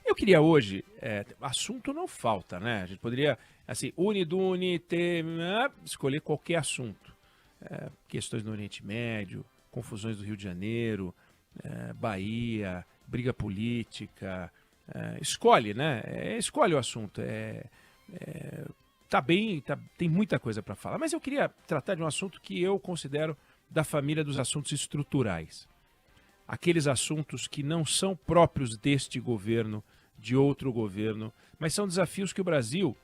Eu queria hoje, assunto não falta, né? A gente poderia, assim, Unidune, escolher qualquer assunto. Questões no Oriente Médio, confusões do Rio de Janeiro, Bahia, briga política. Escolhe, né? Escolhe o assunto. Tá bem, tem muita coisa para falar. Mas eu queria tratar de um assunto que eu considero da família dos assuntos estruturais. Aqueles assuntos que não são próprios deste governo, de outro governo, mas são desafios que o Brasil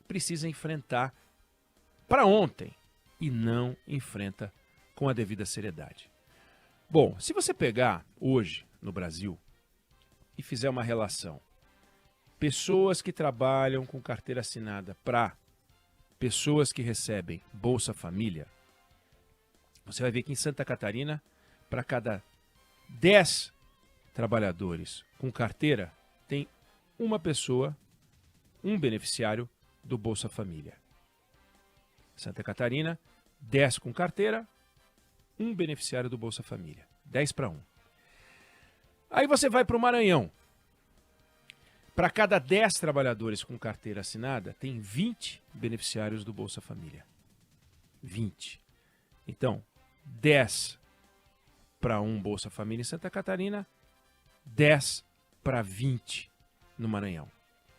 precisa enfrentar para ontem e não enfrenta com a devida seriedade. Bom, se você pegar hoje no Brasil e fizer uma relação, pessoas que trabalham com carteira assinada para pessoas que recebem Bolsa Família, você vai ver que em Santa Catarina, para cada 10 trabalhadores com carteira, tem uma pessoa, um beneficiário do Bolsa Família. Santa Catarina, 10 com carteira, um beneficiário do Bolsa Família. 10 para 1. Aí você vai para o Maranhão. Para cada 10 trabalhadores com carteira assinada, tem 20 beneficiários do Bolsa Família. 20. Então, 10 para 1 Bolsa Família em Santa Catarina, 10 para 20 no Maranhão.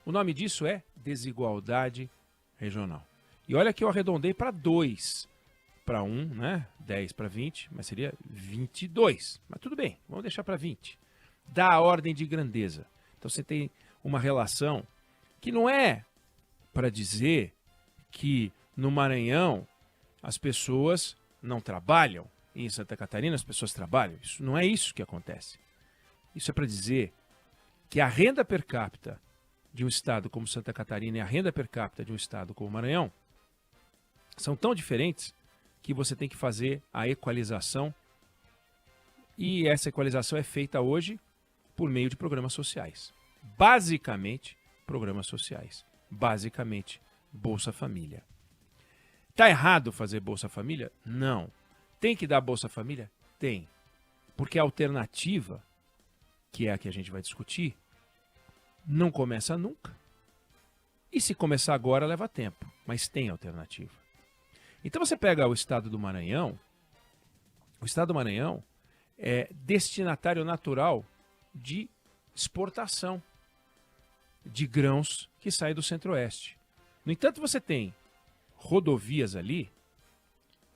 O nome disso é desigualdade regional. E olha que eu arredondei para 2 para 1, né? 10 para 20, mas seria 22. Mas tudo bem, vamos deixar para 20. Dá a ordem de grandeza. Então você tem uma relação que não é para dizer que no Maranhão as pessoas não trabalham e em Santa Catarina as pessoas trabalham. Isso não é isso que acontece. Isso é para dizer que a renda per capita de um estado como Santa Catarina e a renda per capita de um estado como o Maranhão são tão diferentes que você tem que fazer a equalização, e essa equalização é feita hoje por meio de programas sociais. Basicamente, programas sociais. Basicamente, Bolsa Família. Tá errado fazer Bolsa Família? Não. Tem que dar Bolsa Família? Tem. Porque a alternativa, que é a que a gente vai discutir, não começa nunca. E se começar agora, leva tempo. Mas tem alternativa. Então você pega o estado do Maranhão. O estado do Maranhão é destinatário natural de exportação de grãos que saem do Centro-Oeste. No entanto, você tem rodovias ali,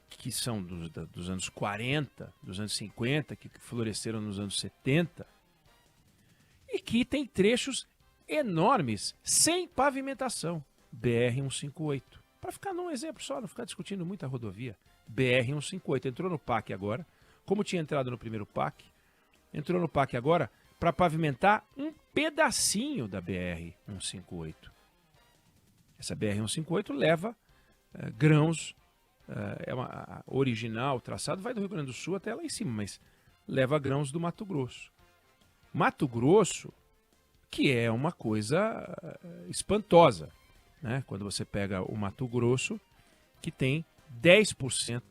que são dos anos 40, dos anos 50, que floresceram nos anos 70, e que tem trechos enormes, sem pavimentação. BR-158. Para ficar num exemplo só, não ficar discutindo muita rodovia. BR-158 entrou no PAC agora, como tinha entrado no primeiro PAC, entrou no PAC agora para pavimentar um pedacinho da BR-158. Essa BR-158 leva grãos, original, o traçado vai do Rio Grande do Sul até lá em cima, mas leva grãos do Mato Grosso. Mato Grosso, que é uma coisa espantosa, né? Quando você pega o Mato Grosso, que tem 10%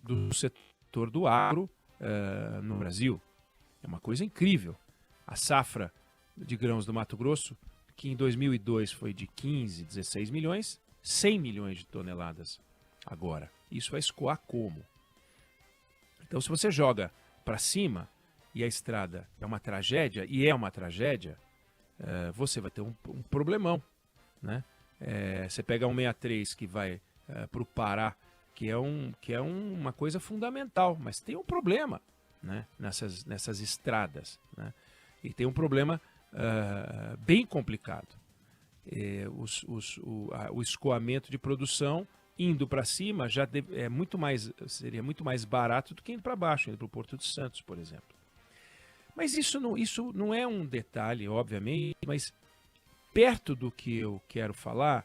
do setor do agro no Brasil. É uma coisa incrível. A safra de grãos do Mato Grosso, que em 2002 foi de 15, 16 milhões, 100 milhões de toneladas agora. Isso vai escoar como? Então, se você joga para cima e a estrada é uma tragédia, e é uma tragédia, você vai ter um problemão, né? Você pega um 63 que vai para o Pará, que é uma coisa fundamental, mas tem um problema, né? nessas estradas, né? E tem um problema bem complicado. O escoamento de produção indo para cima seria muito mais barato do que indo para baixo, indo para o Porto de Santos, por exemplo. Mas isso não é um detalhe, obviamente, mas perto do que eu quero falar,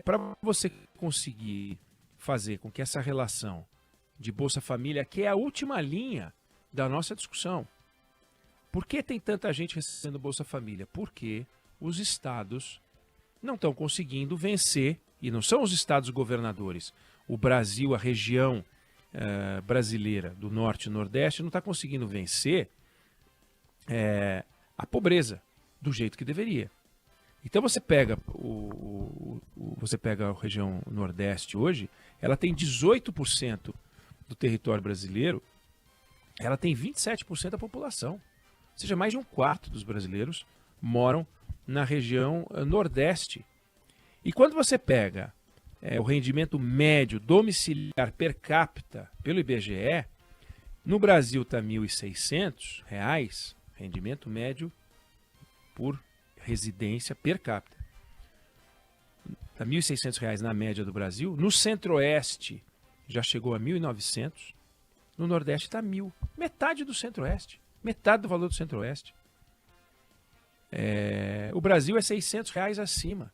para você conseguir fazer com que essa relação de Bolsa Família, que é a última linha da nossa discussão. Por que tem tanta gente recebendo Bolsa Família? Porque os estados não estão conseguindo vencer, e não são os estados governadores. O Brasil, a região brasileira do Norte e Nordeste, não está conseguindo vencer a pobreza. do jeito que deveria. Então você pega você pega a região Nordeste hoje, ela tem 18% do território brasileiro, ela tem 27% da população. Ou seja, mais de um quarto dos brasileiros moram na região Nordeste. E quando você pega o rendimento médio domiciliar per capita pelo IBGE, no Brasil está R$ 1.600, rendimento médio por residência per capita. Está R$ 1.600 na média do Brasil. No Centro-Oeste já chegou a 1.900. No Nordeste está 1.000. Metade do Centro-Oeste. Metade do valor do Centro-Oeste. O Brasil é R$ 600 acima.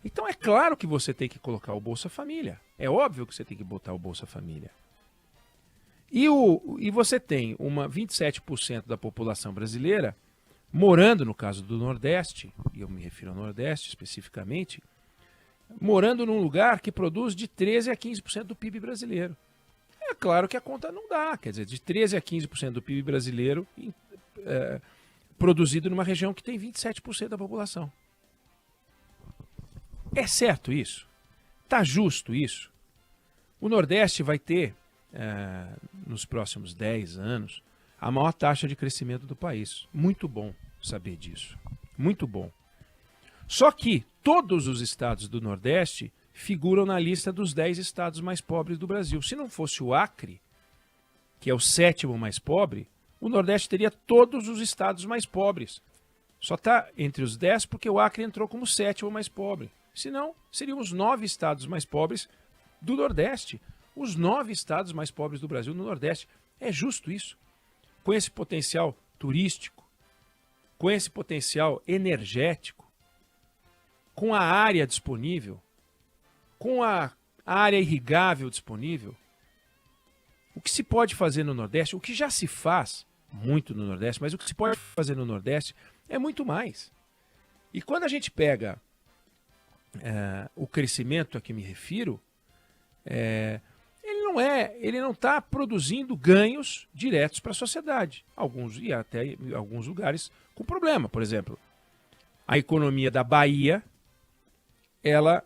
Então é claro que você tem que colocar o Bolsa Família. É óbvio que você tem que botar o Bolsa Família. E você tem 27% da população brasileira morando, no caso do Nordeste, e eu me refiro ao Nordeste especificamente, morando num lugar que produz de 13% a 15% do PIB brasileiro. É claro que a conta não dá, quer dizer, de 13% a 15% do PIB brasileiro produzido numa região que tem 27% da população. É certo isso? Está justo isso? O Nordeste vai ter, nos próximos 10 anos, a maior taxa de crescimento do país. Muito bom saber disso. Muito bom. Só que todos os estados do Nordeste figuram na lista dos 10 estados mais pobres do Brasil. Se não fosse o Acre, que é o 7º mais pobre, o Nordeste teria todos os estados mais pobres. Só está entre os 10 porque o Acre entrou como 7º mais pobre. Senão, seriam os 9 estados mais pobres do Nordeste. Os 9 estados mais pobres do Brasil no Nordeste. É justo isso? Com esse potencial turístico, com esse potencial energético, com a área disponível, com a área irrigável disponível, o que se pode fazer no Nordeste, o que já se faz muito no Nordeste, mas o que se pode fazer no Nordeste é muito mais. E quando a gente pega o crescimento a que me refiro, ele não está produzindo ganhos diretos para a sociedade. Alguns, e até em alguns lugares, com problema. Por exemplo, a economia da Bahia, ela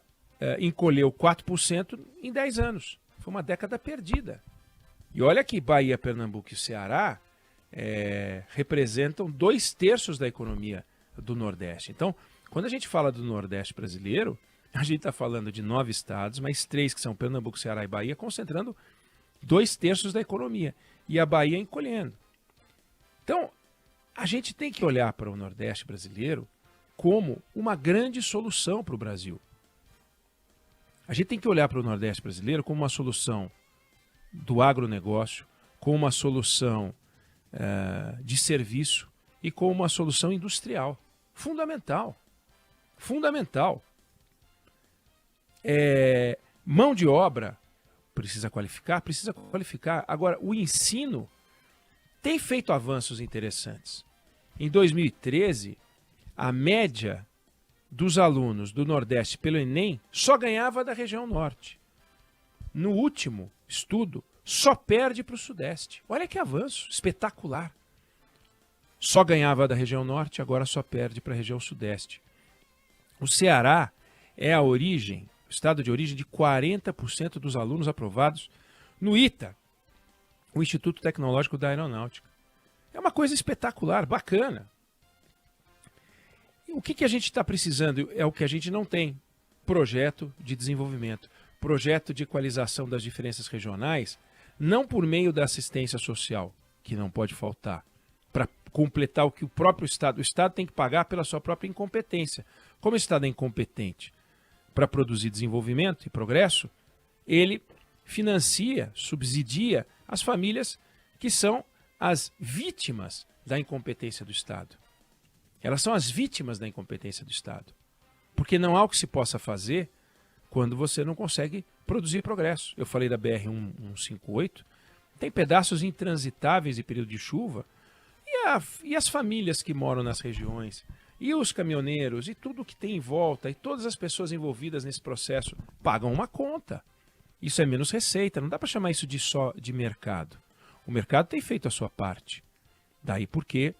encolheu 4% em 10 anos. Foi uma década perdida. E olha que Bahia, Pernambuco e Ceará representam 2/3 da economia do Nordeste. Então, quando a gente fala do Nordeste brasileiro, a gente está falando de 9 estados, mais 3 que são Pernambuco, Ceará e Bahia, concentrando 2/3 da economia. E a Bahia encolhendo. Então, a gente tem que olhar para o Nordeste brasileiro como uma grande solução para o Brasil. A gente tem que olhar para o Nordeste brasileiro como uma solução do agronegócio, como uma solução de serviço e como uma solução industrial. Fundamental. Fundamental. Mão de obra precisa qualificar? Precisa qualificar. Agora, o ensino tem feito avanços interessantes. Em 2013, a média dos alunos do Nordeste pelo Enem só ganhava da região Norte. No último estudo, só perde para o Sudeste. Olha que avanço espetacular. Só ganhava da região Norte, agora só perde para a região Sudeste. O Ceará é a origem, o estado de origem de 40% dos alunos aprovados no ITA, o Instituto Tecnológico da Aeronáutica. É uma coisa espetacular, bacana. E o que a gente está precisando é o que a gente não tem. Projeto de desenvolvimento, projeto de equalização das diferenças regionais, não por meio da assistência social, que não pode faltar, para completar o que o próprio Estado... O Estado tem que pagar pela sua própria incompetência. Como o Estado é incompetente para produzir desenvolvimento e progresso, ele financia, subsidia as famílias que são as vítimas da incompetência do Estado. Elas são as vítimas da incompetência do Estado. Porque não há o que se possa fazer quando você não consegue produzir progresso. Eu falei da BR-158, tem pedaços intransitáveis em período de chuva, e as famílias que moram nas regiões, e os caminhoneiros, e tudo que tem em volta, e todas as pessoas envolvidas nesse processo pagam uma conta. Isso é menos receita, não dá para chamar isso só de mercado. O mercado tem feito a sua parte. Daí porque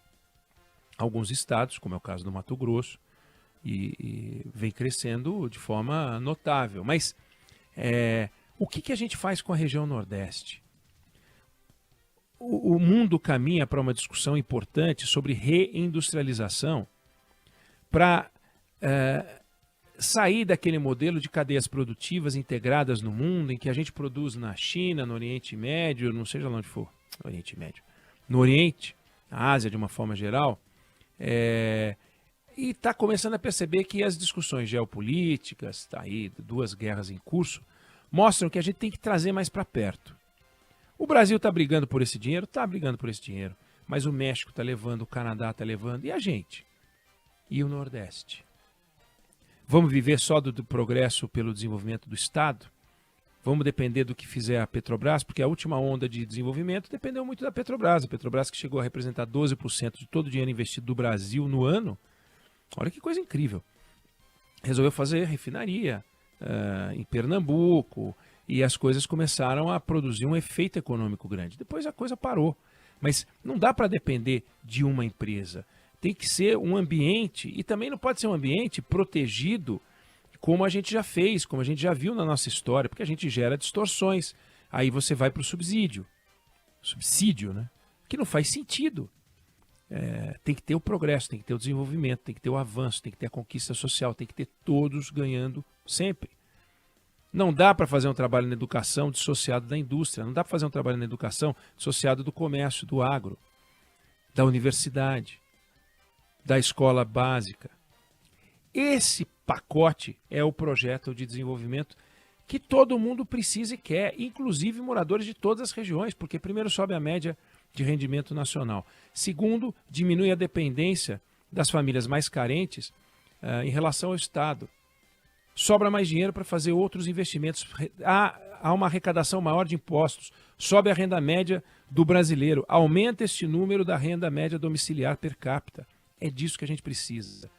alguns estados, como é o caso do Mato Grosso, e vem crescendo de forma notável. Mas o que a gente faz com a região Nordeste? O mundo caminha para uma discussão importante sobre reindustrialização para sair daquele modelo de cadeias produtivas integradas no mundo, em que a gente produz na China, no Oriente Médio, não seja lá onde for, no Oriente Médio, no Oriente, na Ásia de uma forma geral, e está começando a perceber que as discussões geopolíticas, está aí 2 guerras em curso, mostram que a gente tem que trazer mais para perto. O Brasil está brigando por esse dinheiro? Está brigando por esse dinheiro. Mas o México está levando, o Canadá está levando. E a gente? E o Nordeste? Vamos viver só do progresso pelo desenvolvimento do Estado? Vamos depender do que fizer a Petrobras? Porque a última onda de desenvolvimento dependeu muito da Petrobras. A Petrobras que chegou a representar 12% de todo o dinheiro investido do Brasil no ano. Olha que coisa incrível. Resolveu fazer refinaria em Pernambuco, e as coisas começaram a produzir um efeito econômico grande. Depois a coisa parou. Mas não dá para depender de uma empresa. Tem que ser um ambiente, e também não pode ser um ambiente protegido como a gente já fez, como a gente já viu na nossa história, porque a gente gera distorções. Aí você vai para o subsídio, né? Que não faz sentido. Tem que ter o progresso, tem que ter o desenvolvimento, tem que ter o avanço, tem que ter a conquista social, tem que ter todos ganhando sempre. Não dá para fazer um trabalho na educação dissociado da indústria, não dá para fazer um trabalho na educação dissociado do comércio, do agro, da universidade, da escola básica. Esse pacote é o projeto de desenvolvimento que todo mundo precisa e quer, inclusive moradores de todas as regiões, porque primeiro sobe a média de rendimento nacional. Segundo, diminui a dependência das famílias mais carentes em relação ao Estado. Sobra mais dinheiro para fazer outros investimentos. Há uma arrecadação maior de impostos. Sobe a renda média do brasileiro. Aumenta este número da renda média domiciliar per capita. É disso que a gente precisa.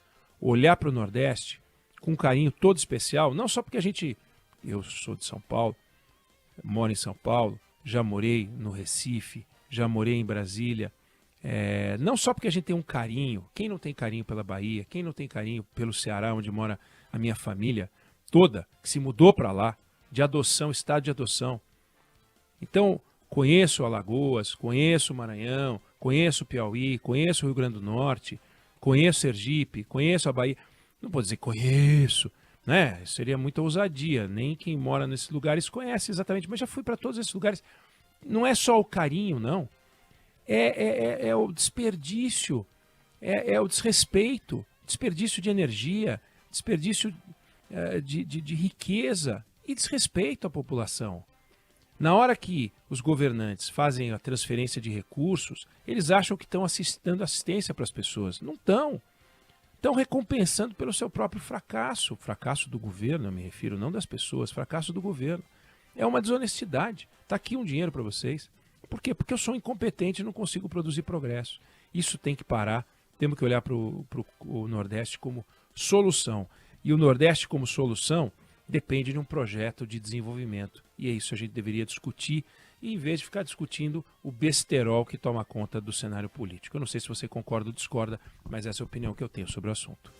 Olhar para o Nordeste com um carinho todo especial, não só porque eu sou de São Paulo, moro em São Paulo, já morei no Recife, já morei em Brasília, não só porque a gente tem um carinho, quem não tem carinho pela Bahia, quem não tem carinho pelo Ceará, onde mora a minha família toda, que se mudou para lá, de adoção, estado de adoção. Então, conheço Alagoas, conheço o Maranhão, conheço o Piauí, conheço o Rio Grande do Norte, conheço Sergipe, conheço a Bahia. Não vou dizer conheço, né? Seria muita ousadia. Nem quem mora nesses lugares conhece exatamente, mas já fui para todos esses lugares. Não é só o carinho, não. É o desperdício, é o desrespeito, desperdício de energia, desperdício de riqueza e desrespeito à população. Na hora que os governantes fazem a transferência de recursos, eles acham que estão dando assistência para as pessoas. Não estão. Estão recompensando pelo seu próprio fracasso. Fracasso do governo, eu me refiro, não das pessoas, fracasso do governo. É uma desonestidade. Está aqui um dinheiro para vocês. Por quê? Porque eu sou incompetente e não consigo produzir progresso. Isso tem que parar. Temos que olhar para o Nordeste como solução. E o Nordeste como solução depende de um projeto de desenvolvimento. E é isso que a gente deveria discutir, e em vez de ficar discutindo o besterol que toma conta do cenário político. Eu não sei se você concorda ou discorda, mas essa é a opinião que eu tenho sobre o assunto.